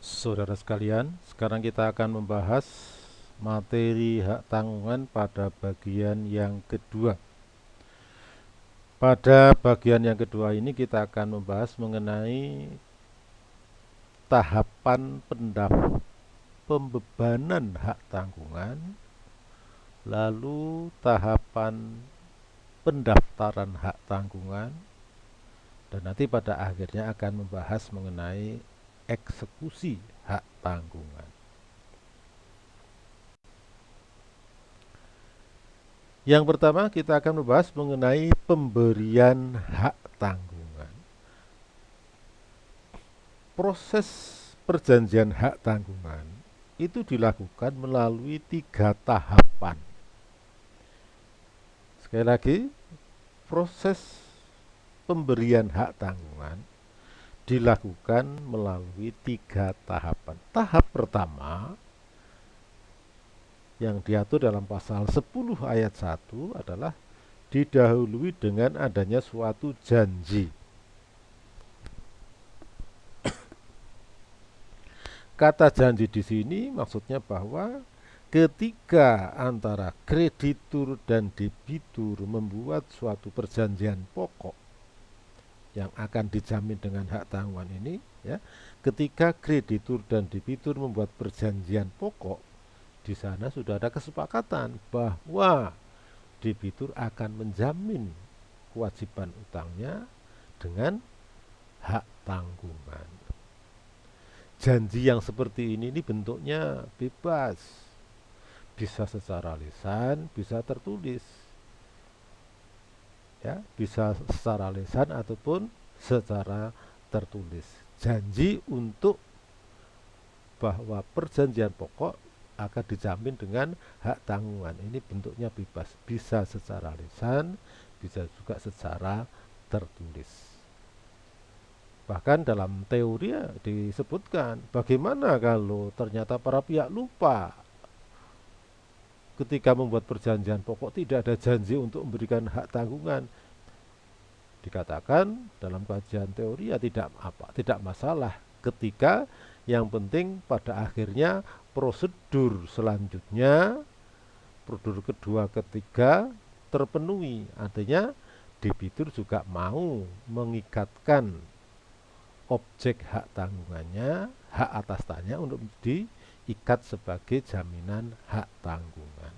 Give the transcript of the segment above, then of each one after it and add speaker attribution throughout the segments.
Speaker 1: Saudara sekalian, sekarang kita akan membahas materi hak tanggungan pada bagian yang kedua. Pada bagian yang kedua ini kita akan membahas mengenai tahapan pembebanan hak tanggungan, lalu tahapan pendaftaran hak tanggungan, dan nanti pada akhirnya akan membahas mengenai eksekusi hak tanggungan. Yang pertama kita akan membahas mengenai pemberian hak tanggungan. Proses perjanjian hak tanggungan itu dilakukan melalui 3 tahapan. Sekali lagi, proses pemberian hak tanggungan dilakukan melalui 3 tahapan. Tahap pertama yang diatur dalam pasal 10 ayat 1 adalah didahului dengan adanya suatu janji. Kata janji di sini maksudnya bahwa ketika antara kreditur dan debitur membuat suatu perjanjian pokok yang akan dijamin dengan hak tanggungan ini, ya, ketika kreditur dan debitur membuat perjanjian pokok, di sana sudah ada kesepakatan bahwa debitur akan menjamin kewajiban utangnya dengan hak tanggungan. Janji yang seperti ini bentuknya bebas, bisa secara lisan, bisa tertulis, ya, bisa secara lisan ataupun secara tertulis. Janji untuk bahwa perjanjian pokok akan dijamin dengan hak tanggungan. Ini bentuknya bebas, bisa secara lisan, bisa juga secara tertulis. Bahkan dalam teori disebutkan bagaimana kalau ternyata para pihak lupa ketika membuat perjanjian pokok, tidak ada janji untuk memberikan hak tanggungan. Dikatakan dalam kajian teori tidak masalah ketika yang penting pada akhirnya prosedur selanjutnya, prosedur kedua ketiga terpenuhi. Artinya debitur juga mau mengikatkan objek hak tanggungannya, hak atas tanah untuk diikat sebagai jaminan hak tanggungan.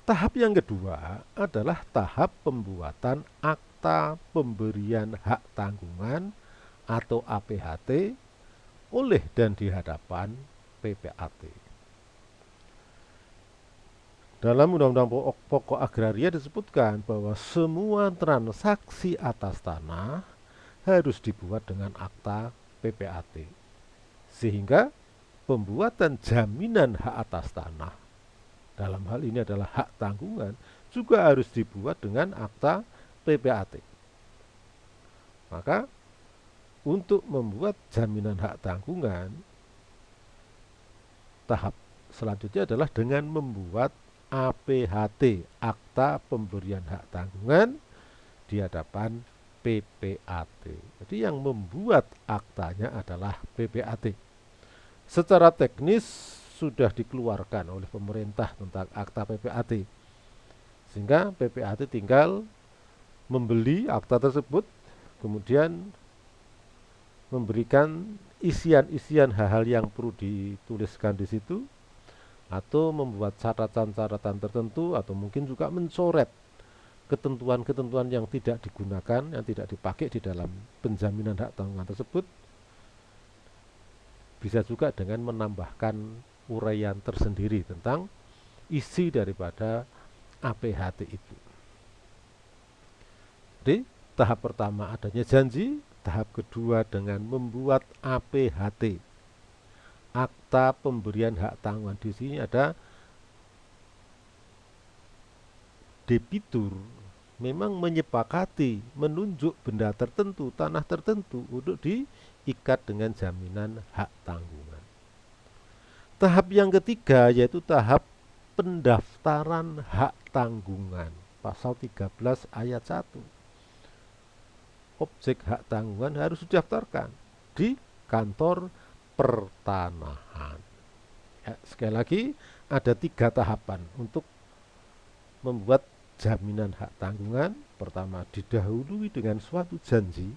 Speaker 1: Tahap yang kedua adalah tahap pembuatan akta pemberian hak tanggungan atau APHT oleh dan di hadapan PPAT. Dalam Undang-Undang Pokok Agraria disebutkan bahwa semua transaksi atas tanah harus dibuat dengan akta PPAT, sehingga pembuatan jaminan hak atas tanah, dalam hal ini adalah hak tanggungan, juga harus dibuat dengan akta PPAT. Maka untuk membuat jaminan hak tanggungan, tahap selanjutnya adalah dengan membuat APHT, akta pemberian hak tanggungan, di hadapan PPAT. Jadi yang membuat aktanya adalah PPAT. Secara teknis sudah dikeluarkan oleh pemerintah tentang akta PPAT, sehingga PPAT tinggal membeli akta tersebut, kemudian memberikan isian-isian hal-hal yang perlu dituliskan di situ, atau membuat catatan-catatan tertentu, atau mungkin juga mencoret ketentuan-ketentuan yang tidak digunakan, yang tidak dipakai di dalam penjaminan hak tanggungan tersebut. Bisa juga dengan menambahkan uraian tersendiri tentang isi daripada APHT itu. Jadi tahap pertama adanya janji, tahap kedua dengan membuat APHT, akta pemberian hak tanggungan. Di sini ada debitur memang menyepakati menunjuk benda tertentu, tanah tertentu untuk diikat dengan jaminan hak tanggungan. Tahap yang ketiga yaitu tahap pendaftaran hak tanggungan, pasal 13 ayat 1. objek hak tanggungan harus didaftarkan di kantor pertanahan. Ya, sekali lagi, ada 3 tahapan untuk membuat jaminan hak tanggungan. Pertama, didahului dengan suatu janji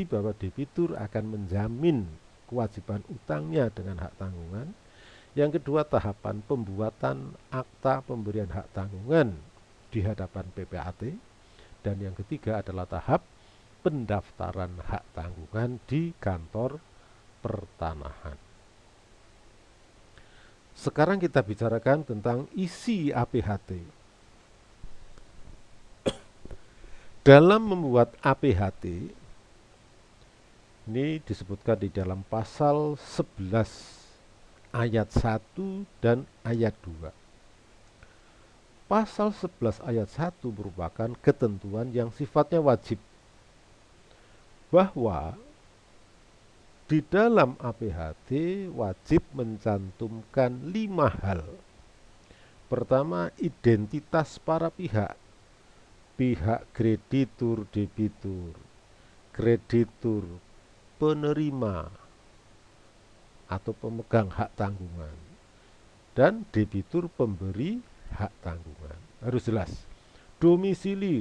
Speaker 1: bahwa debitur akan menjamin kewajiban utangnya dengan hak tanggungan. Yang kedua, tahapan pembuatan akta pemberian hak tanggungan di hadapan PPAT. Dan yang ketiga adalah tahap pendaftaran hak tanggungan di kantor pertanahan. Sekarang kita bicarakan tentang isi APHT. Dalam membuat APHT, ini disebutkan di dalam pasal 11 ayat 1 dan ayat 2. Pasal 11 ayat 1 merupakan ketentuan yang sifatnya wajib, bahwa di dalam APHT wajib mencantumkan 5 hal. Pertama, identitas para pihak. Pihak kreditur, debitur, kreditur, penerima atau pemegang hak tanggungan, dan debitur pemberi hak tanggungan. Harus jelas. Domisili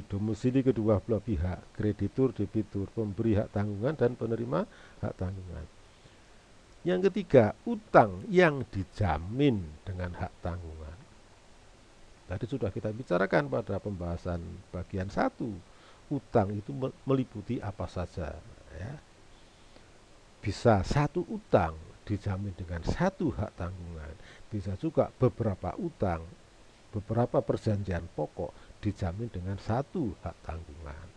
Speaker 1: kedua belah pihak, kreditur, debitur, pemberi hak tanggungan, dan penerima hak tanggungan. Yang ketiga, utang yang dijamin dengan hak tanggungan. Tadi sudah kita bicarakan pada pembahasan bagian 1. Utang itu meliputi apa saja, ya. Bisa satu utang dijamin dengan satu hak tanggungan, bisa juga beberapa utang, beberapa perjanjian pokok dijamin dengan satu hak tanggungan.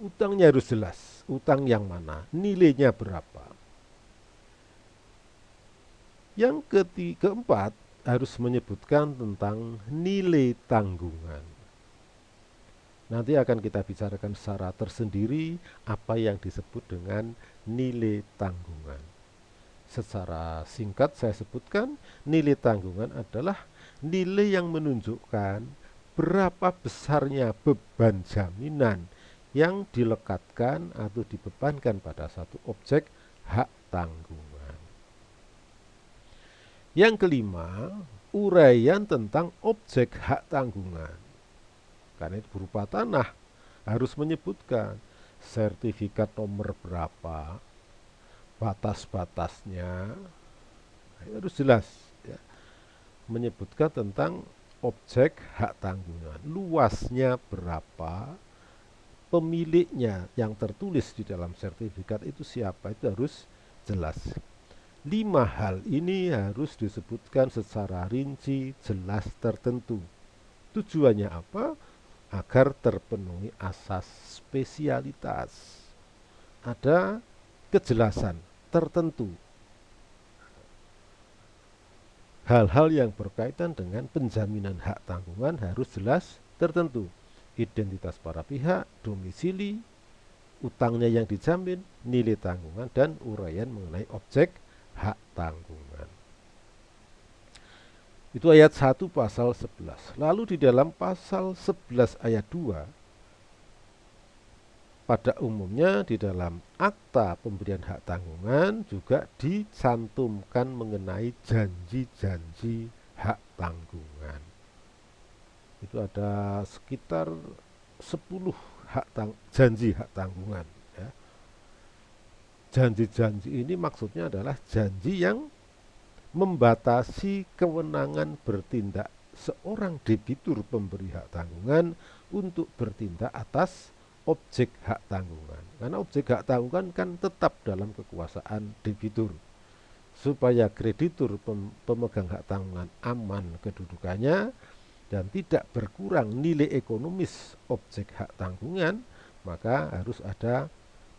Speaker 1: Utangnya harus jelas, utang yang mana, nilainya berapa. Yang keempat, harus menyebutkan tentang nilai tanggungan. Nanti akan kita bicarakan secara tersendiri apa yang disebut dengan nilai tanggungan. Secara singkat saya sebutkan, nilai tanggungan adalah nilai yang menunjukkan berapa besarnya beban jaminan yang dilekatkan atau dibebankan pada satu objek hak tanggungan. Yang kelima, uraian tentang objek hak tanggungan. Karena itu berupa tanah, harus menyebutkan sertifikat nomor berapa, batas-batasnya, harus jelas, ya. Menyebutkan tentang objek hak tanggungan, luasnya berapa, pemiliknya yang tertulis di dalam sertifikat itu siapa, itu harus jelas. 5 hal ini harus disebutkan secara rinci, jelas, tertentu. Tujuannya apa? Agar terpenuhi asas spesialitas. Ada kejelasan tertentu. Hal-hal yang berkaitan dengan penjaminan hak tanggungan harus jelas, tertentu. Identitas para pihak, domisili, utangnya yang dijamin, nilai tanggungan, dan uraian mengenai objek hak tanggungan. Itu ayat 1 pasal 11. Lalu di dalam pasal 11 ayat 2, pada umumnya di dalam akta pemberian hak tanggungan juga dicantumkan mengenai janji-janji hak tanggungan. Itu ada sekitar 10 janji hak tanggungan, ya. Janji-janji ini maksudnya adalah janji yang membatasi kewenangan bertindak seorang debitur pemberi hak tanggungan untuk bertindak atas objek hak tanggungan. Karena objek hak tanggungan kan tetap dalam kekuasaan debitur. Supaya kreditur pemegang hak tanggungan aman kedudukannya dan tidak berkurang nilai ekonomis objek hak tanggungan, maka harus ada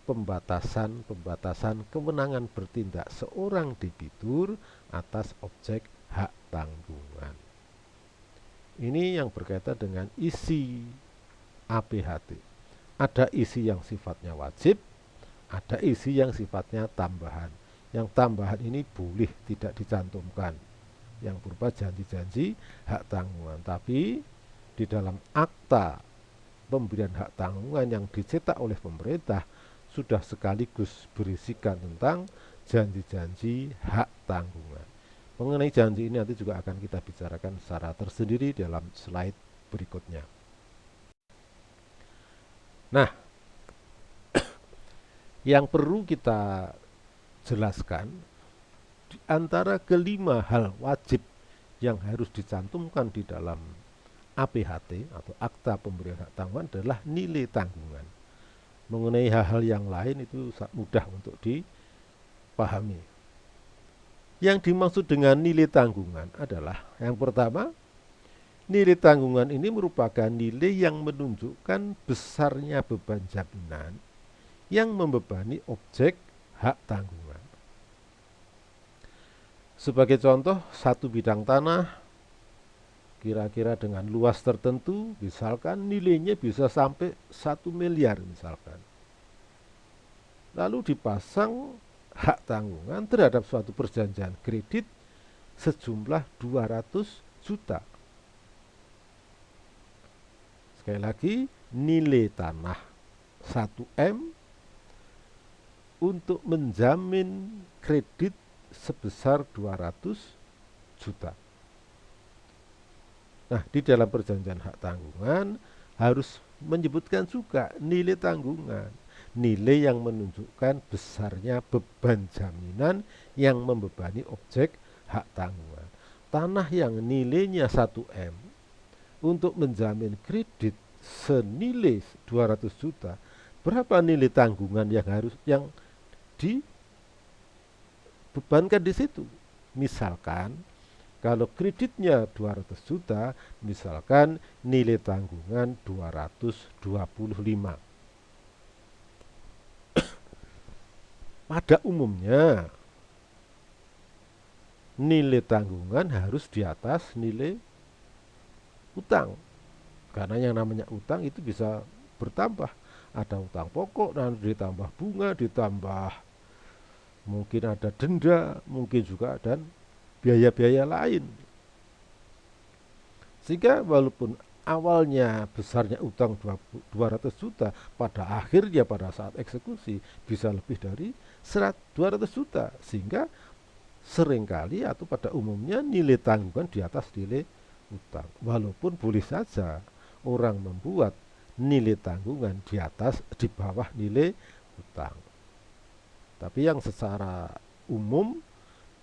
Speaker 1: pembatasan kewenangan bertindak seorang debitur atas objek hak tanggungan. Ini yang berkaitan dengan isi APHT. Ada isi yang sifatnya wajib, ada isi yang sifatnya tambahan. Yang tambahan ini boleh tidak dicantumkan, yang berupa janji-janji hak tanggungan. Tapi di dalam akta pemberian hak tanggungan yang dicetak oleh pemerintah sudah sekaligus berisikan tentang janji-janji hak tanggungan. Mengenai janji ini nanti juga akan kita bicarakan secara tersendiri dalam slide berikutnya. Nah, yang perlu kita jelaskan di antara kelima hal wajib yang harus dicantumkan di dalam APHT atau Akta Pemberian Hak Tanggungan adalah nilai tanggungan. Mengenai hal-hal yang lain itu mudah untuk dipahami. Yang dimaksud dengan nilai tanggungan adalah yang pertama, nilai tanggungan ini merupakan nilai yang menunjukkan besarnya beban jaminan yang membebani objek hak tanggungan. Sebagai contoh, satu bidang tanah kira-kira dengan luas tertentu, misalkan nilainya bisa sampai 1 miliar misalkan. Lalu dipasang hak tanggungan terhadap suatu perjanjian kredit sejumlah 200 juta. Sekali lagi, nilai tanah 1M untuk menjamin kredit sebesar 200 juta. Nah, di dalam perjanjian hak tanggungan harus menyebutkan juga nilai tanggungan, nilai yang menunjukkan besarnya beban jaminan yang membebani objek hak tanggungan. Tanah yang nilainya 1M untuk menjamin kredit senilai 200 juta, berapa nilai tanggungan yang dibebankan di situ? Misalkan kalau kreditnya 200 juta, misalkan nilai tanggungan 225. Pada umumnya nilai tanggungan harus di atas nilai utang. Karena yang namanya utang itu bisa bertambah. Ada utang pokok, nanti ditambah bunga, ditambah mungkin ada denda, mungkin juga dan biaya-biaya lain. Sehingga walaupun awalnya besarnya utang 200 juta, pada akhirnya pada saat eksekusi bisa lebih dari 200 juta. Sehingga seringkali atau pada umumnya nilai tanggungan di atas nilai utang. Walaupun boleh saja orang membuat nilai tanggungan di bawah nilai utang. Tapi yang secara umum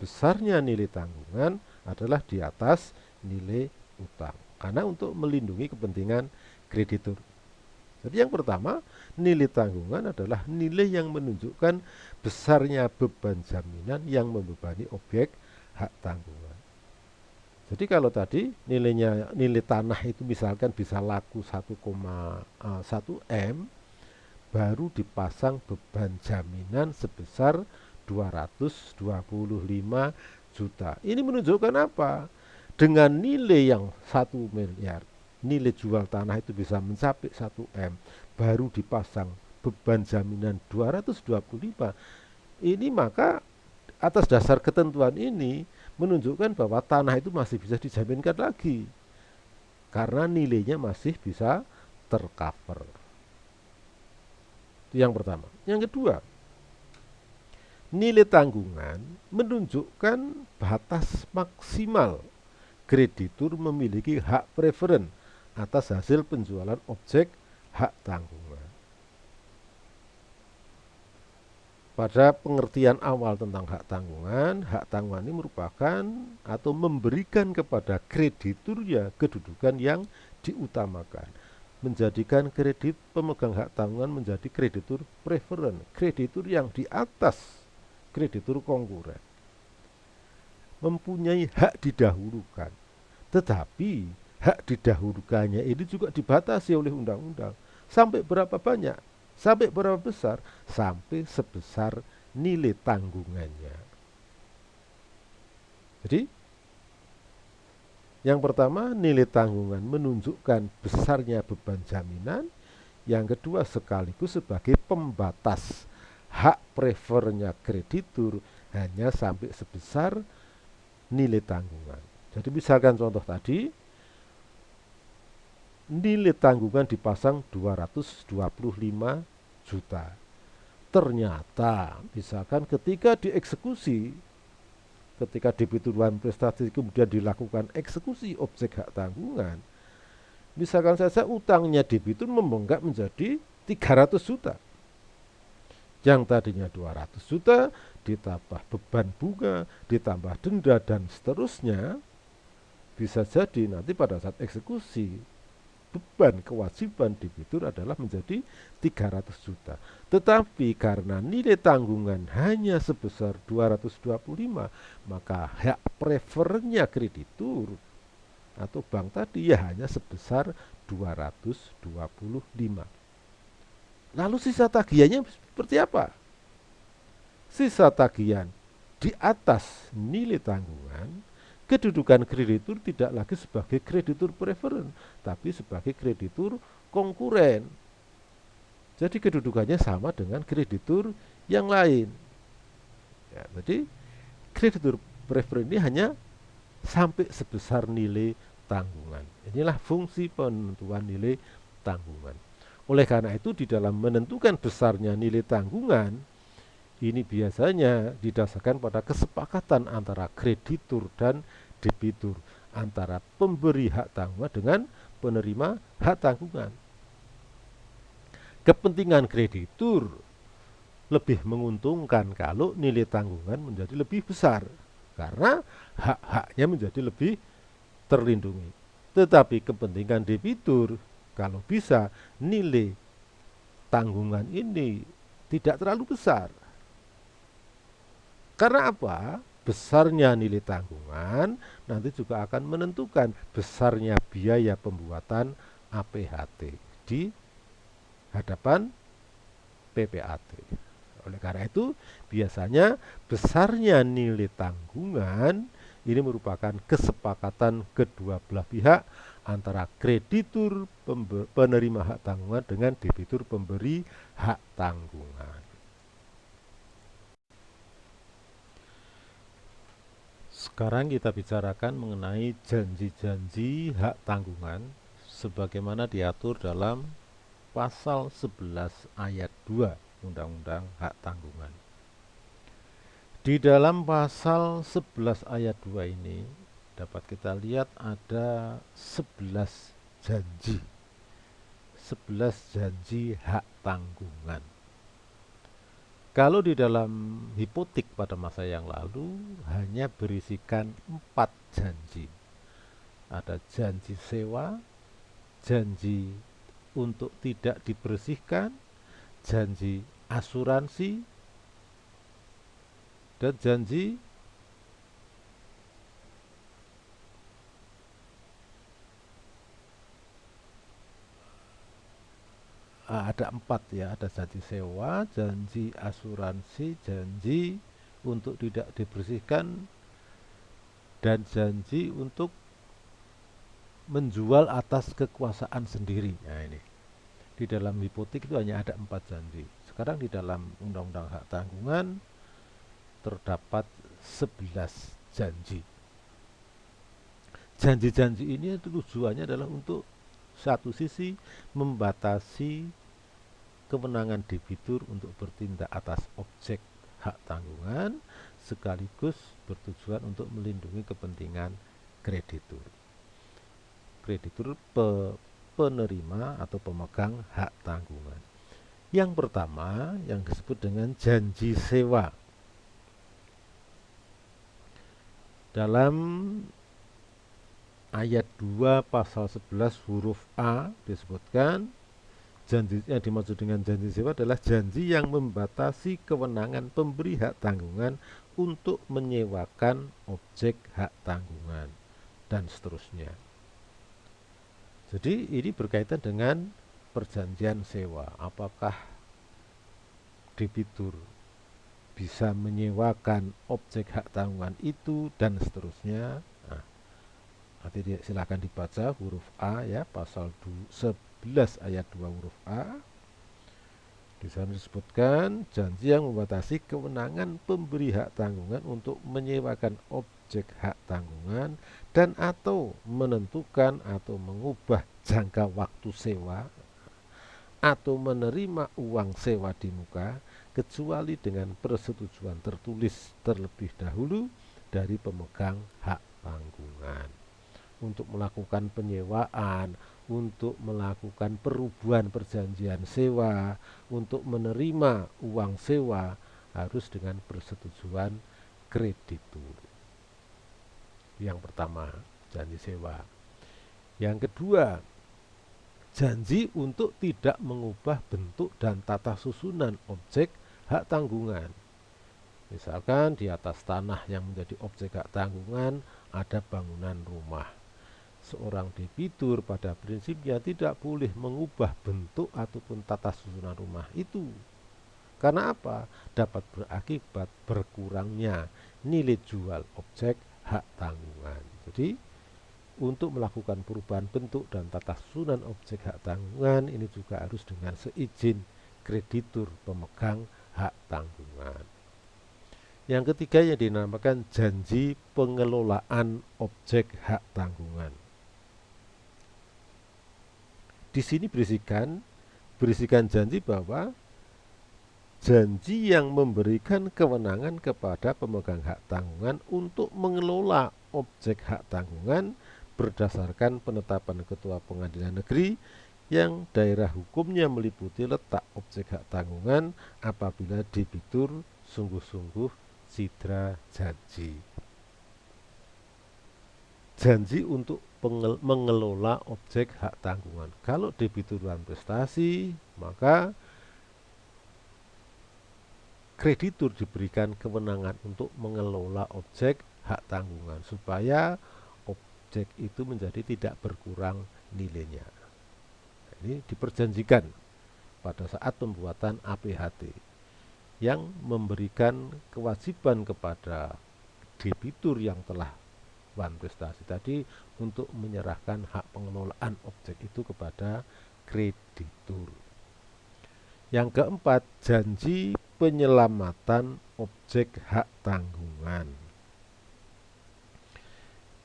Speaker 1: besarnya nilai tanggungan adalah di atas nilai utang. Karena untuk melindungi kepentingan kreditur. Jadi yang pertama, nilai tanggungan adalah nilai yang menunjukkan besarnya beban jaminan yang membebani objek hak tanggungan. Jadi kalau tadi nilai tanah itu misalkan bisa laku 1,1 M, baru dipasang beban jaminan sebesar 225 juta. Ini menunjukkan apa? Dengan nilai yang 1 miliar, nilai jual tanah itu bisa mencapai 1 M, baru dipasang beban jaminan 225. Ini maka atas dasar ketentuan ini menunjukkan bahwa tanah itu masih bisa dijaminkan lagi karena nilainya masih bisa tercover. Itu yang pertama. Yang kedua, nilai tanggungan menunjukkan batas maksimal kreditur memiliki hak preferen atas hasil penjualan objek hak tanggungan. Pada pengertian awal tentang hak tanggungan ini merupakan atau memberikan kepada krediturnya kedudukan yang diutamakan, menjadikan kredit pemegang hak tanggungan menjadi kreditur preferen, kreditur yang di atas kreditur konkuren, mempunyai hak didahulukan. Tetapi hak didahulukannya ini juga dibatasi oleh undang-undang. Sampai berapa banyak? Sampai berapa besar? Sampai sebesar nilai tanggungannya. Jadi yang pertama, nilai tanggungan menunjukkan besarnya beban jaminan. Yang kedua, sekaligus sebagai pembatas hak prefernya kreditur hanya sampai sebesar nilai tanggungan. Jadi misalkan contoh tadi, nilai tanggungan dipasang 225 juta. Ternyata misalkan ketika dieksekusi, ketika debitur prestasi kemudian dilakukan eksekusi objek hak tanggungan, misalkan saja utangnya debitur membengkak menjadi 300 juta. Yang tadinya 200 juta ditambah beban bunga, ditambah denda dan seterusnya, bisa jadi nanti pada saat eksekusi beban kewajiban debitur adalah menjadi 300 juta. Tetapi karena nilai tanggungan hanya sebesar 225, maka hak preferennya kreditur atau bank tadi ya hanya sebesar 225. Lalu sisa tagihannya seperti apa? Sisa tagihan di atas nilai tanggungan, kedudukan kreditur tidak lagi sebagai kreditur preferen, tapi sebagai kreditur konkuren. Jadi kedudukannya sama dengan kreditur yang lain. Ya, jadi kreditur preferen ini hanya sampai sebesar nilai tanggungan. Inilah fungsi penentuan nilai tanggungan. Oleh karena itu di dalam menentukan besarnya nilai tanggungan, ini biasanya didasarkan pada kesepakatan antara kreditur dan debitur, antara pemberi hak tanggungan dengan penerima hak tanggungan. Kepentingan kreditur lebih menguntungkan kalau nilai tanggungan menjadi lebih besar, karena hak-haknya menjadi lebih terlindungi. Tetapi kepentingan debitur, kalau bisa nilai tanggungan ini tidak terlalu besar. Karena apa? Besarnya nilai tanggungan nanti juga akan menentukan besarnya biaya pembuatan APHT di hadapan PPAT. Oleh karena itu, biasanya besarnya nilai tanggungan ini merupakan kesepakatan kedua belah pihak antara kreditur penerima hak tanggungan dengan debitur pemberi hak tanggungan. Sekarang kita bicarakan mengenai janji-janji hak tanggungan sebagaimana diatur dalam pasal 11 ayat 2 Undang-Undang Hak Tanggungan. Di dalam pasal 11 ayat 2 ini dapat kita lihat ada 11 janji. 11 janji hak tanggungan. Kalau di dalam hipotek pada masa yang lalu hanya berisikan 4 janji. Ada janji sewa, janji untuk tidak dibersihkan, janji asuransi, dan janji ada 4 ya, ada janji sewa, janji asuransi, janji untuk tidak dibersihkan, dan janji untuk menjual atas kekuasaan sendiri. Nah ini di dalam hipotek itu hanya ada 4 janji. Sekarang di dalam Undang-Undang Hak Tanggungan terdapat 11 janji. Janji-janji ini tujuannya adalah untuk satu sisi membatasi kewenangan debitur untuk bertindak atas objek hak tanggungan, sekaligus bertujuan untuk melindungi kepentingan kreditur. Kreditur penerima atau pemegang hak tanggungan. Yang pertama yang disebut dengan janji sewa. Dalam ayat 2 pasal 11 huruf A disebutkan janji yang dimaksud dengan janji sewa adalah janji yang membatasi kewenangan pemberi hak tanggungan untuk menyewakan objek hak tanggungan dan seterusnya. Jadi ini berkaitan dengan perjanjian sewa. Apakah debitur bisa menyewakan objek hak tanggungan itu dan seterusnya. Nah, nanti silakan dibaca huruf A ya, pasal 11 ayat 2 huruf A. Di sana disebutkan janji yang membatasi kewenangan pemberi hak tanggungan untuk menyewakan objek hak tanggungan dan atau menentukan atau mengubah jangka waktu sewa atau menerima uang sewa di muka kecuali dengan persetujuan tertulis terlebih dahulu dari pemegang hak tanggungan. Untuk melakukan penyewaan, untuk melakukan perubahan perjanjian sewa, untuk menerima uang sewa harus dengan persetujuan kreditur. Yang pertama, janji sewa. Yang kedua, janji untuk tidak mengubah bentuk dan tata susunan objek hak tanggungan. Misalkan di atas tanah yang menjadi objek hak tanggungan ada bangunan rumah. Seorang debitur pada prinsipnya tidak boleh mengubah bentuk ataupun tata susunan rumah itu. Karena apa? Dapat berakibat berkurangnya nilai jual objek hak tanggungan. Jadi, untuk melakukan perubahan bentuk dan tata susunan objek hak tanggungan ini juga harus dengan seizin kreditur pemegang hak tanggungan. Yang ketiga yang dinamakan janji pengelolaan objek hak tanggungan. Di sini berisikan janji bahwa janji yang memberikan kewenangan kepada pemegang hak tanggungan untuk mengelola objek hak tanggungan berdasarkan penetapan Ketua Pengadilan Negeri yang daerah hukumnya meliputi letak objek hak tanggungan apabila debitur sungguh-sungguh sidra janji. Janji untuk mengelola objek hak tanggungan. Kalau debitur wan prestasi, maka kreditur diberikan kewenangan untuk mengelola objek hak tanggungan supaya objek itu menjadi tidak berkurang nilainya. Ini diperjanjikan pada saat pembuatan APHT yang memberikan kewajiban kepada debitur yang telah wan prestasi tadi untuk menyerahkan hak pengelolaan objek itu kepada kreditur. Yang keempat, janji penyelamatan objek hak tanggungan.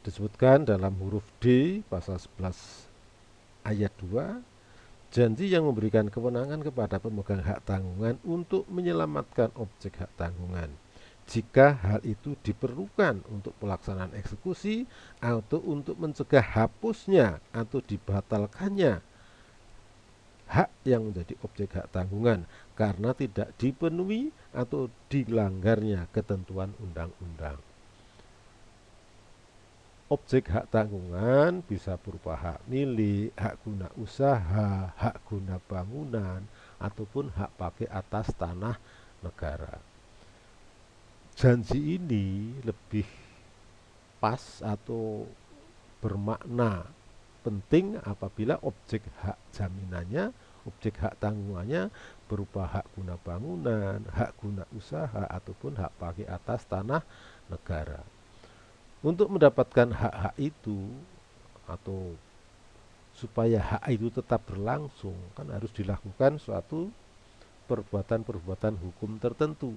Speaker 1: Disebutkan dalam huruf D pasal 11 ayat 2, janji yang memberikan kewenangan kepada pemegang hak tanggungan untuk menyelamatkan objek hak tanggungan jika hal itu diperlukan untuk pelaksanaan eksekusi atau untuk mencegah hapusnya atau dibatalkannya hak yang menjadi objek hak tanggungan karena tidak dipenuhi atau dilanggarnya ketentuan undang-undang. Objek hak tanggungan bisa berupa hak milik, hak guna usaha, hak guna bangunan, ataupun hak pakai atas tanah negara. Janji ini lebih pas atau bermakna penting apabila objek hak jaminannya, objek hak tanggungannya berupa hak guna bangunan, hak guna usaha, ataupun hak pakai atas tanah negara. Untuk mendapatkan hak-hak itu atau supaya hak itu tetap berlangsung kan harus dilakukan suatu perbuatan-perbuatan hukum tertentu.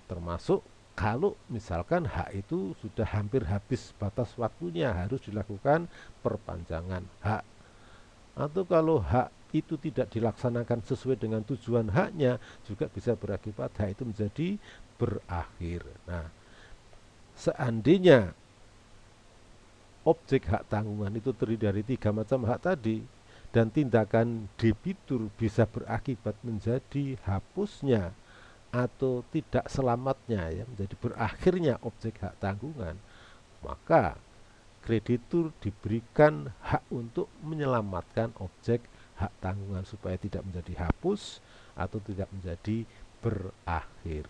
Speaker 1: Termasuk kalau misalkan hak itu sudah hampir habis batas waktunya harus dilakukan perpanjangan hak. Atau kalau hak itu tidak dilaksanakan sesuai dengan tujuan haknya juga bisa berakibat hak itu menjadi berakhir. Nah, seandainya objek hak tanggungan itu terdiri dari 3 macam hak tadi dan tindakan debitur bisa berakibat menjadi hapusnya atau tidak selamatnya ya menjadi berakhirnya objek hak tanggungan, maka kreditur diberikan hak untuk menyelamatkan objek hak tanggungan supaya tidak menjadi hapus atau tidak menjadi berakhir.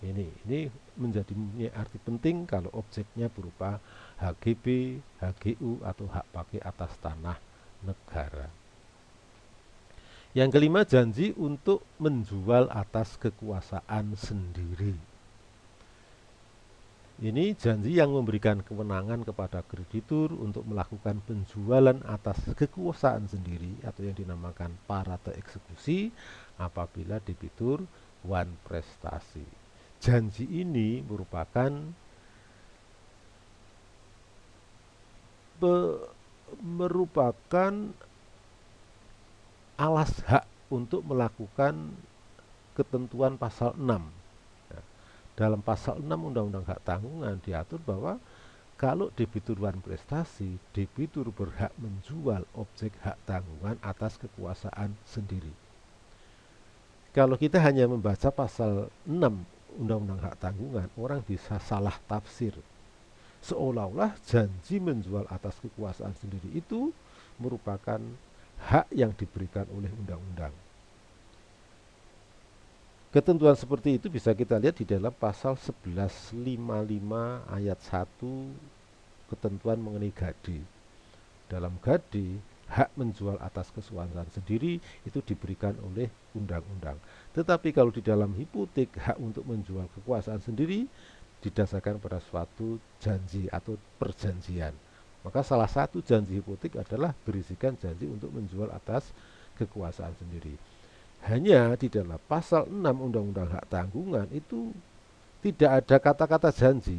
Speaker 1: Ini menjadi arti penting kalau objeknya berupa HGB, HGU atau hak pakai atas tanah negara. Yang kelima, janji untuk menjual atas kekuasaan sendiri. Ini janji yang memberikan kewenangan kepada kreditur untuk melakukan penjualan atas kekuasaan sendiri atau yang dinamakan parate eksekusi apabila debitur wan prestasi. Janji ini merupakan merupakan alas hak untuk melakukan ketentuan pasal 6. Ya, dalam pasal 6 Undang-Undang Hak Tanggungan diatur bahwa kalau debitur prestasi, debitur berhak menjual objek hak tanggungan atas kekuasaan sendiri. Kalau kita hanya membaca pasal 6 Undang-Undang Hak Tanggungan, orang bisa salah tafsir. Seolah-olah janji menjual atas kekuasaan sendiri itu merupakan hak yang diberikan oleh undang-undang. Ketentuan seperti itu bisa kita lihat di dalam pasal 1155 ayat 1 ketentuan mengenai gade. Dalam gade, hak menjual atas kekuasaan sendiri itu diberikan oleh undang-undang. Tetapi kalau di dalam hipotek, hak untuk menjual kekuasaan sendiri didasarkan pada suatu janji atau perjanjian. Maka salah satu janji hipotek adalah berisikan janji untuk menjual atas kekuasaan sendiri. Hanya di dalam pasal 6 Undang-Undang Hak Tanggungan itu tidak ada kata-kata janji.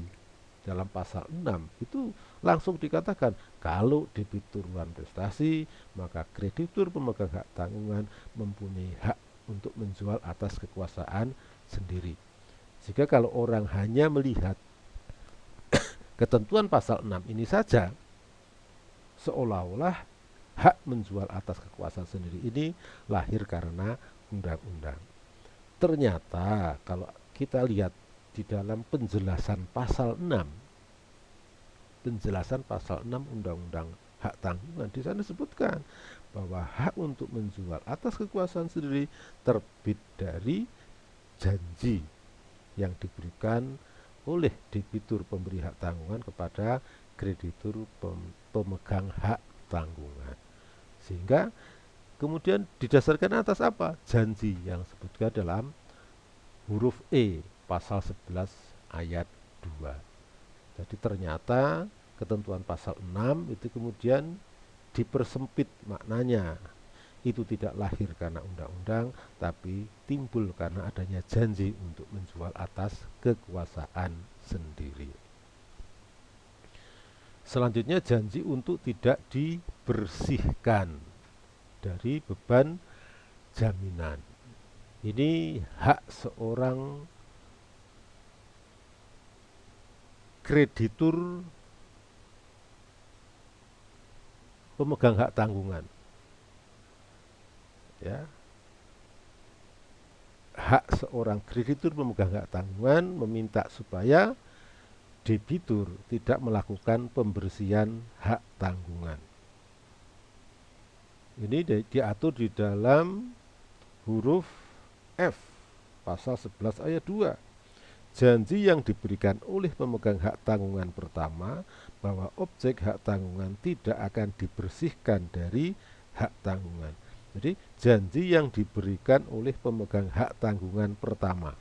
Speaker 1: Dalam pasal 6 itu langsung dikatakan kalau debitur prestasi, maka kreditur pemegang hak tanggungan mempunyai hak untuk menjual atas kekuasaan sendiri. Jika kalau orang hanya melihat ketentuan pasal 6 ini saja, seolah-olah hak menjual atas kekuasaan sendiri ini lahir karena undang-undang. Ternyata kalau kita lihat di dalam penjelasan pasal 6 Undang-Undang Hak Tanggungan, di sana disebutkan bahwa hak untuk menjual atas kekuasaan sendiri terbit dari janji yang diberikan oleh debitur pemberi hak tanggungan kepada kreditur pemegang hak tanggungan. Sehingga kemudian didasarkan atas apa? Janji yang disebutkan dalam huruf E pasal 11 ayat 2. Jadi ternyata ketentuan pasal 6 itu kemudian dipersempit maknanya. Itu tidak lahir karena undang-undang, tapi timbul karena adanya janji untuk menjual atas kekuasaan sendiri. Selanjutnya janji untuk tidak dibersihkan dari beban jaminan. Ini hak seorang kreditur pemegang hak tanggungan. Ya. Hak seorang kreditur pemegang hak tanggungan meminta supaya debitur tidak melakukan pembersihan hak tanggungan. Ini diatur di dalam huruf F pasal 11 ayat 2. Janji yang diberikan oleh pemegang hak tanggungan pertama bahwa objek hak tanggungan tidak akan dibersihkan dari hak tanggungan. Jadi janji yang diberikan oleh pemegang hak tanggungan pertama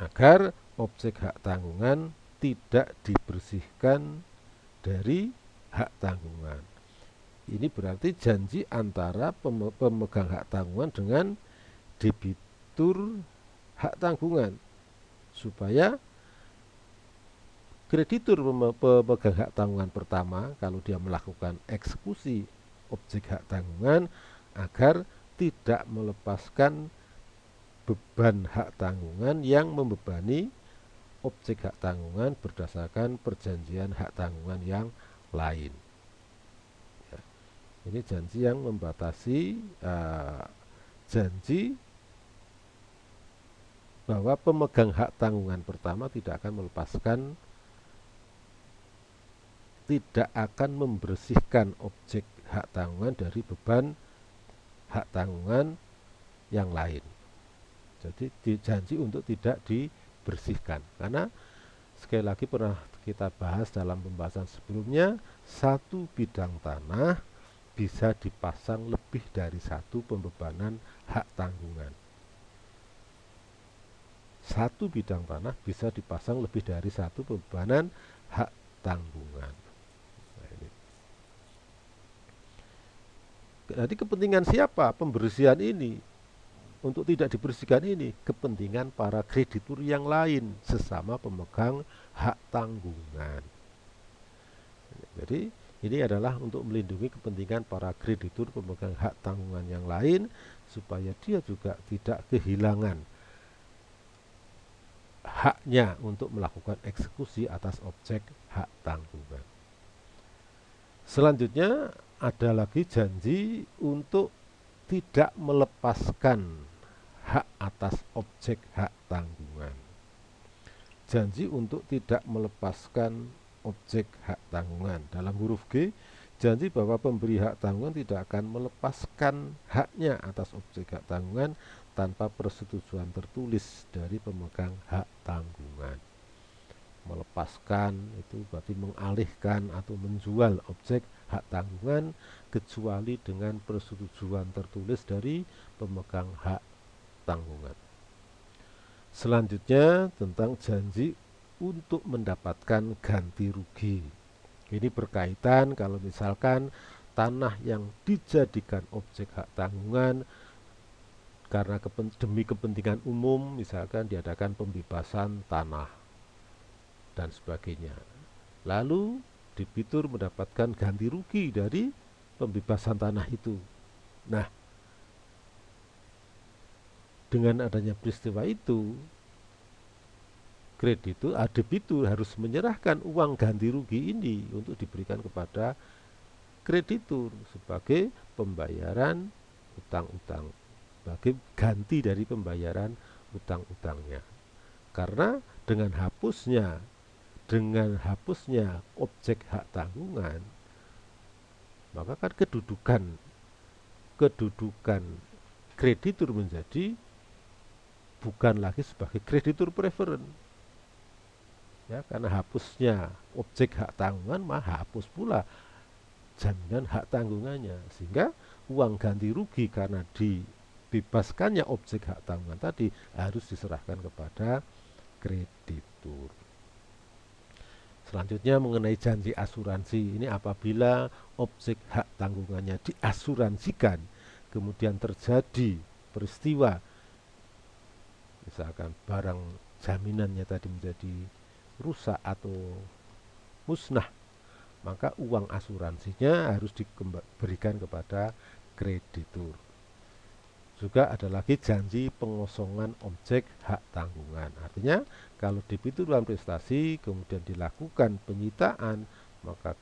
Speaker 1: agar objek hak tanggungan tidak dibersihkan dari hak tanggungan. Ini berarti janji antara pemegang hak tanggungan dengan debitur hak tanggungan, supaya kreditur pemegang hak tanggungan pertama kalau dia melakukan eksekusi objek hak tanggungan agar tidak melepaskan beban hak tanggungan yang membebani objek hak tanggungan berdasarkan perjanjian hak tanggungan yang lain. Ya. Ini janji yang membatasi janji bahwa pemegang hak tanggungan pertama tidak akan membersihkan objek hak tanggungan dari beban hak tanggungan yang lain. Jadi janji untuk tidak dibersihkan. Karena sekali lagi pernah kita bahas dalam pembahasan sebelumnya, satu bidang tanah bisa dipasang lebih dari satu pembebanan hak tanggungan. Satu bidang tanah bisa dipasang lebih dari satu pembebanan hak tanggungan. Jadi kepentingan siapa pembersihan ini? Untuk tidak dibersihkan ini, kepentingan para kreditur yang lain sesama pemegang hak tanggungan. Jadi ini adalah untuk melindungi kepentingan para kreditur pemegang hak tanggungan yang lain supaya dia juga tidak kehilangan haknya untuk melakukan eksekusi atas objek hak tanggungan. Selanjutnya ada lagi janji untuk tidak melepaskan hak atas objek hak tanggungan. Janji untuk tidak melepaskan objek hak tanggungan. Dalam huruf G, janji bahwa pemberi hak tanggungan tidak akan melepaskan haknya atas objek hak tanggungan tanpa persetujuan tertulis dari pemegang hak tanggungan. Melepaskan itu berarti mengalihkan atau menjual objek hak tanggungan kecuali dengan persetujuan tertulis dari pemegang hak tanggungan. Selanjutnya tentang janji untuk mendapatkan ganti rugi. Ini berkaitan kalau misalkan tanah yang dijadikan objek hak tanggungan karena demi kepentingan umum, misalkan diadakan pembebasan tanah dan sebagainya. Lalu debitur mendapatkan ganti rugi dari pembebasan tanah itu. Nah, dengan adanya peristiwa itu, debitur harus menyerahkan uang ganti rugi ini untuk diberikan kepada kreditur sebagai pembayaran utang-utang, sebagai ganti dari pembayaran utang-utangnya. Karena dengan hapusnya objek hak tanggungan, maka kan kedudukan kreditur menjadi bukan lagi sebagai kreditur preferen. Ya, karena hapusnya objek hak tanggungan, maka hapus pula jaminan hak tanggungannya, sehingga uang ganti rugi karena dibebaskannya objek hak tanggungan tadi harus diserahkan kepada kreditur. Selanjutnya mengenai janji asuransi, ini apabila objek hak tanggungannya diasuransikan, kemudian terjadi peristiwa, misalkan barang jaminannya tadi menjadi rusak atau musnah, maka uang asuransinya harus diberikan kepada kreditur. Juga ada lagi janji pengosongan objek hak tanggungan. Artinya kalau debitur dalam prestasi kemudian dilakukan penyitaan, maka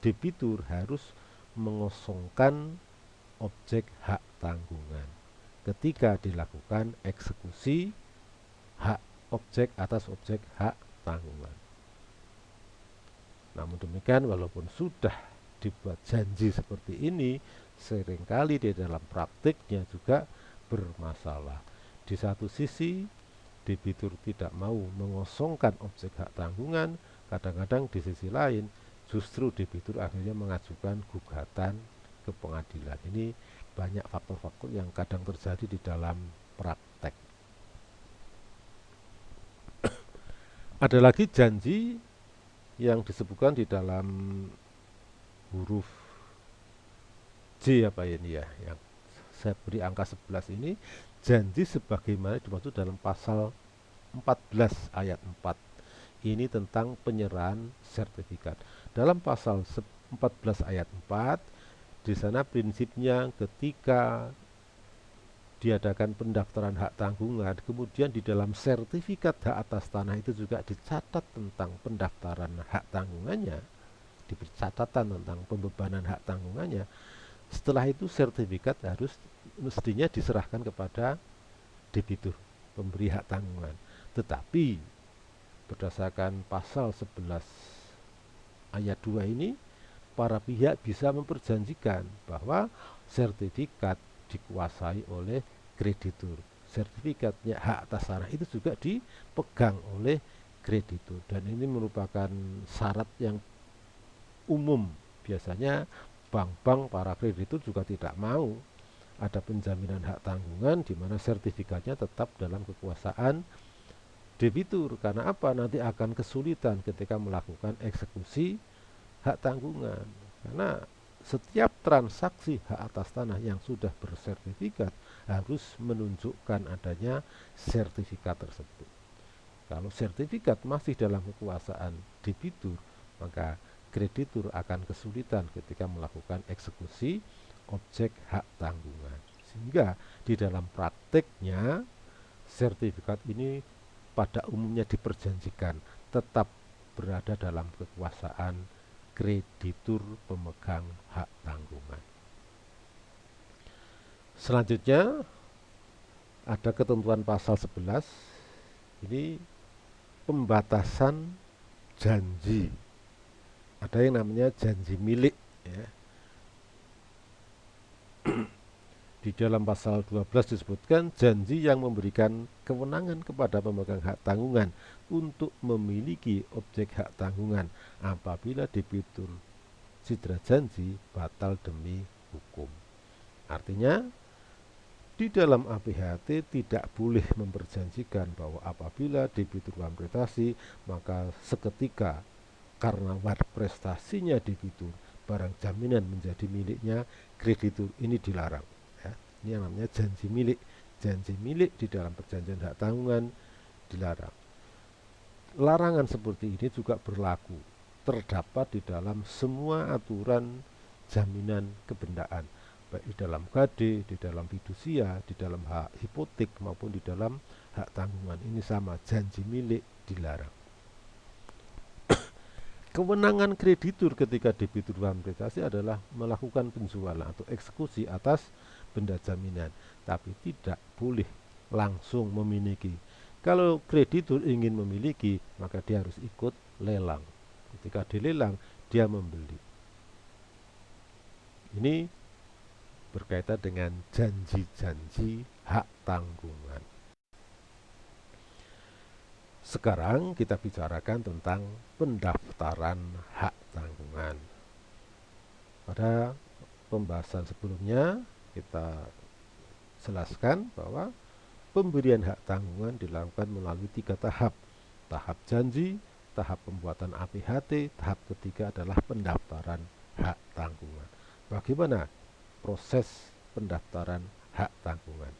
Speaker 1: debitur harus mengosongkan objek hak tanggungan ketika dilakukan eksekusi hak objek atas objek hak tanggungan. Namun demikian, walaupun sudah dibuat janji seperti ini, seringkali di dalam praktiknya juga bermasalah. Di satu sisi, debitur tidak mau mengosongkan objek hak tanggungan, kadang-kadang di sisi lain justru debitur akhirnya mengajukan gugatan ke pengadilan. Ini banyak faktor-faktor yang kadang terjadi di dalam praktek. Ada lagi janji yang disebutkan di dalam huruf J apa ini ya, yang saya beri angka 11 ini, janji sebagaimana dimaksud dalam pasal 14 ayat 4. Ini tentang penyerahan sertifikat. Dalam pasal 14 ayat 4, di sana prinsipnya ketika diadakan pendaftaran hak tanggungan, kemudian di dalam sertifikat hak atas tanah itu juga dicatat tentang pendaftaran hak tanggungannya, diberi catatan tentang pembebanan hak tanggungannya. Setelah itu sertifikat harus mestinya diserahkan kepada debitur, pemberi hak tanggungan. Tetapi berdasarkan pasal 11 ayat 2 ini, para pihak bisa memperjanjikan bahwa sertifikat dikuasai oleh kreditur. Sertifikatnya hak atas tanah itu juga dipegang oleh kreditur, dan ini merupakan syarat yang umum. Biasanya bank-bank, para kreditur juga tidak mau ada penjaminan hak tanggungan di mana sertifikatnya tetap dalam kekuasaan debitur. Karena apa? Nanti akan kesulitan ketika melakukan eksekusi hak tanggungan, karena setiap transaksi hak atas tanah yang sudah bersertifikat harus menunjukkan adanya sertifikat tersebut. Kalau sertifikat masih dalam kekuasaan debitur, maka kreditur akan kesulitan ketika melakukan eksekusi objek hak tanggungan. Sehingga di dalam prakteknya sertifikat ini pada umumnya diperjanjikan tetap berada dalam kekuasaan kreditur pemegang hak tanggungan. Selanjutnya ada ketentuan pasal 11, ini pembatasan janji. Ada yang namanya janji milik ya. Di dalam pasal 12 disebutkan janji yang memberikan kewenangan kepada pemegang hak tanggungan untuk memiliki objek hak tanggungan apabila debitur cedera janji batal demi hukum. Artinya di dalam APHT tidak boleh memperjanjikan bahwa apabila debitur uang prestasi maka seketika karena prestasinya debitur barang jaminan menjadi miliknya kreditur, ini dilarang ya. Ini yang namanya janji milik. Janji milik di dalam perjanjian hak tanggungan dilarang. Larangan seperti ini juga berlaku terdapat di dalam semua aturan jaminan kebendaan, baik di dalam KD, di dalam fidusia, di dalam hak hipotek maupun di dalam hak tanggungan. Ini sama, janji milik dilarang. Kewenangan kreditur ketika debitur uang prestasi adalah melakukan penjualan atau eksekusi atas benda jaminan, tapi tidak boleh langsung memiliki. Kalau kreditur ingin memiliki, maka dia harus ikut lelang. Ketika dilelang, dia membeli. Ini berkaitan dengan janji-janji hak tanggungan. Sekarang kita bicarakan tentang pendaftaran hak tanggungan. Pada pembahasan sebelumnya kita jelaskan bahwa pemberian hak tanggungan dilakukan melalui 3 tahap. Tahap janji, tahap pembuatan APHT, tahap ketiga adalah pendaftaran hak tanggungan. Bagaimana proses pendaftaran hak tanggungan?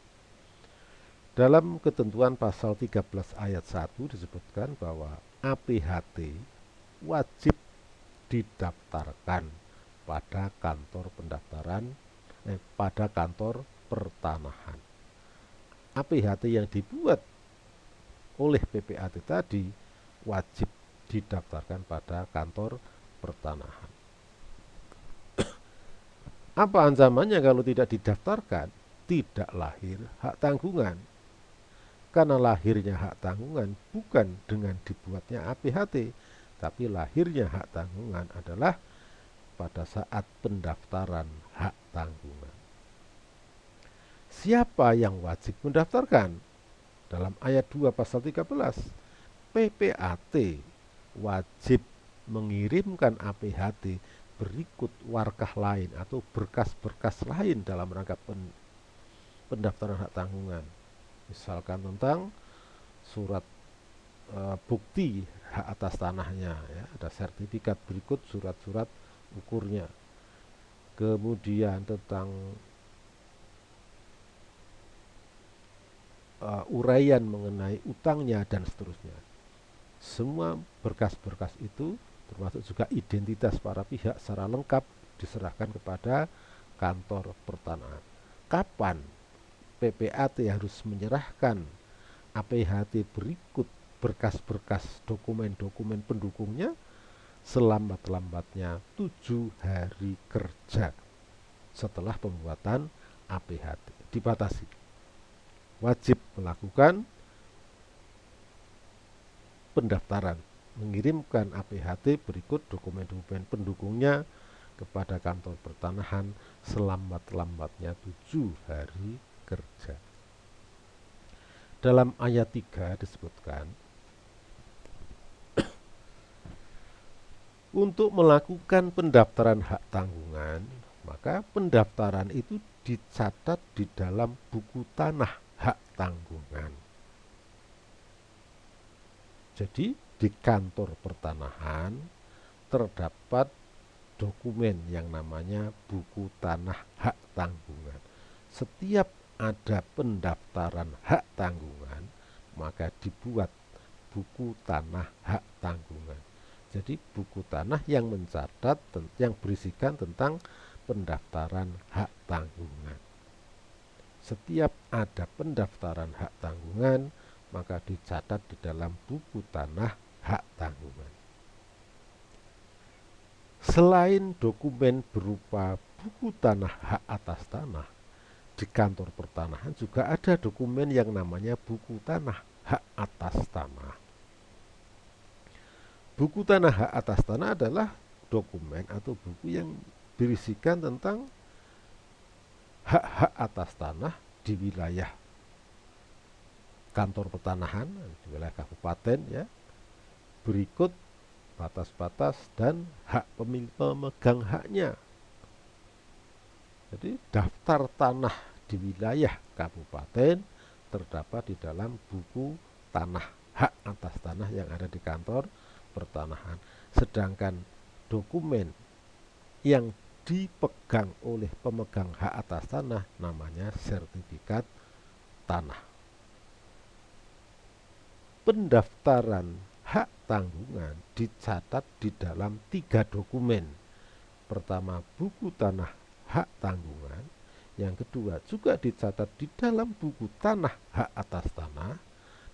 Speaker 1: Dalam ketentuan pasal 13 ayat 1 disebutkan bahwa APHT wajib didaftarkan pada kantor pendaftaran pada kantor pertanahan. APHT yang dibuat oleh PPAT tadi wajib didaftarkan pada kantor pertanahan. Apa ancamannya kalau tidak didaftarkan? Tidak lahir hak tanggungan. Karena lahirnya hak tanggungan bukan dengan dibuatnya APHT, tapi lahirnya hak tanggungan adalah pada saat pendaftaran hak tanggungan. Siapa yang wajib mendaftarkan? Dalam ayat 2 pasal 13, PPAT wajib mengirimkan APHT berikut warkah lain atau berkas-berkas lain dalam rangka pendaftaran hak tanggungan. Misalkan tentang surat bukti hak atas tanahnya ya, ada sertifikat berikut surat-surat ukurnya. Kemudian tentang uraian mengenai utangnya dan seterusnya. Semua berkas-berkas itu termasuk juga identitas para pihak secara lengkap diserahkan kepada kantor pertanahan. Kapan PPAT harus menyerahkan APHT berikut berkas-berkas dokumen-dokumen pendukungnya? Selambat-lambatnya 7 hari kerja setelah pembuatan APHT. Dibatasi. Wajib melakukan pendaftaran, mengirimkan APHT berikut dokumen-dokumen pendukungnya kepada kantor pertanahan selambat-lambatnya 7 hari kerja. Dalam ayat 3 disebutkan untuk melakukan pendaftaran hak tanggungan, maka pendaftaran itu dicatat di dalam buku tanah hak tanggungan. Jadi di kantor pertanahan terdapat dokumen yang namanya buku tanah hak tanggungan. Setiap ada pendaftaran hak tanggungan, maka dibuat buku tanah hak tanggungan. Jadi buku tanah yang mencatat, yang berisikan tentang pendaftaran hak tanggungan. Setiap ada pendaftaran hak tanggungan, maka dicatat di dalam buku tanah hak tanggungan. Selain dokumen berupa buku tanah hak atas tanah, di kantor pertanahan juga ada dokumen yang namanya buku tanah hak atas tanah. Buku tanah hak atas tanah adalah dokumen atau buku yang berisikan tentang hak-hak atas tanah di wilayah kantor pertanahan, di wilayah kabupaten ya. Berikut batas-batas dan hak pemegang haknya. Jadi daftar tanah di wilayah kabupaten terdapat di dalam buku tanah hak atas tanah yang ada di kantor pertanahan. Sedangkan dokumen yang dipegang oleh pemegang hak atas tanah namanya sertifikat tanah. Pendaftaran hak tanggungan dicatat di dalam 3 dokumen. Pertama, buku tanah hak tanggungan. Yang kedua, juga dicatat di dalam buku tanah hak atas tanah.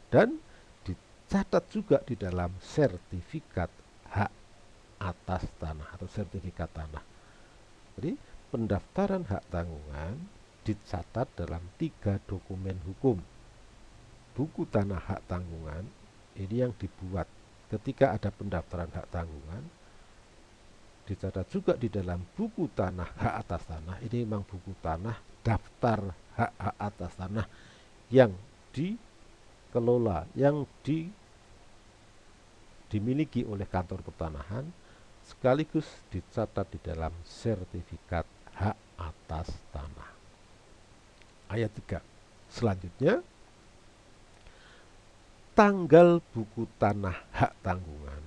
Speaker 1: Dan dicatat juga di dalam sertifikat hak atas tanah atau sertifikat tanah. Jadi pendaftaran hak tanggungan dicatat dalam 3 dokumen hukum. Buku tanah hak tanggungan ini yang dibuat ketika ada pendaftaran hak tanggungan, dicatat juga di dalam buku tanah hak atas tanah. Ini memang buku tanah daftar hak-hak atas tanah yang dikelola, yang dimiliki oleh kantor pertanahan, sekaligus dicatat di dalam sertifikat hak atas tanah. Ayat 3. Selanjutnya, tanggal buku tanah hak tanggungan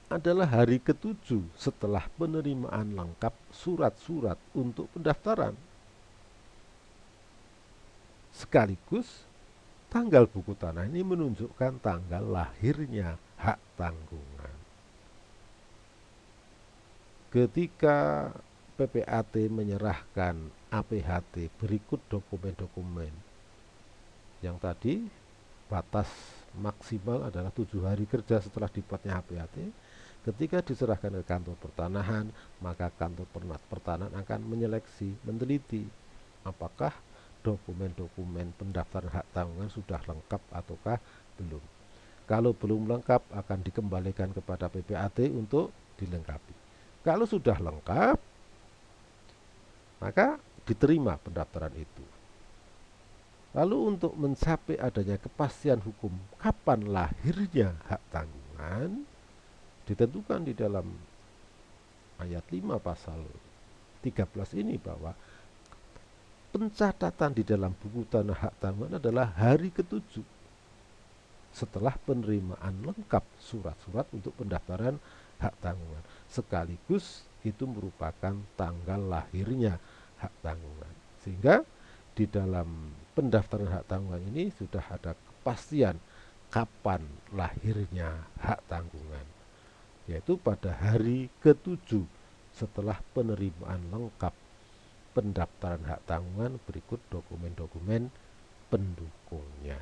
Speaker 1: adalah hari ke-7 setelah penerimaan lengkap surat-surat untuk pendaftaran. Sekaligus tanggal buku tanah ini menunjukkan tanggal lahirnya hak tanggungan. Ketika PPAT menyerahkan APHT berikut dokumen-dokumen yang tadi, batas maksimal adalah 7 hari kerja setelah dibuatnya APHT. Ketika diserahkan ke kantor pertanahan, maka kantor pertanahan akan menyeleksi, meneliti apakah dokumen-dokumen pendaftaran hak tanggungan sudah lengkap ataukah belum. Kalau belum lengkap, akan dikembalikan kepada PPAT untuk dilengkapi. Kalau sudah lengkap, maka diterima pendaftaran itu. Lalu untuk mencapai adanya kepastian hukum kapan lahirnya hak tanggungan, ditentukan di dalam ayat 5 pasal 13 ini bahwa pencatatan di dalam buku tanah hak tanggungan adalah hari ke-7 setelah penerimaan lengkap surat-surat untuk pendaftaran hak tanggungan. Sekaligus itu merupakan tanggal lahirnya hak tanggungan. Sehingga di dalam pendaftaran hak tanggungan ini sudah ada kepastian kapan lahirnya hak tanggungan, yaitu pada hari ke-7 setelah penerimaan lengkap pendaftaran hak tanggungan berikut dokumen-dokumen pendukungnya.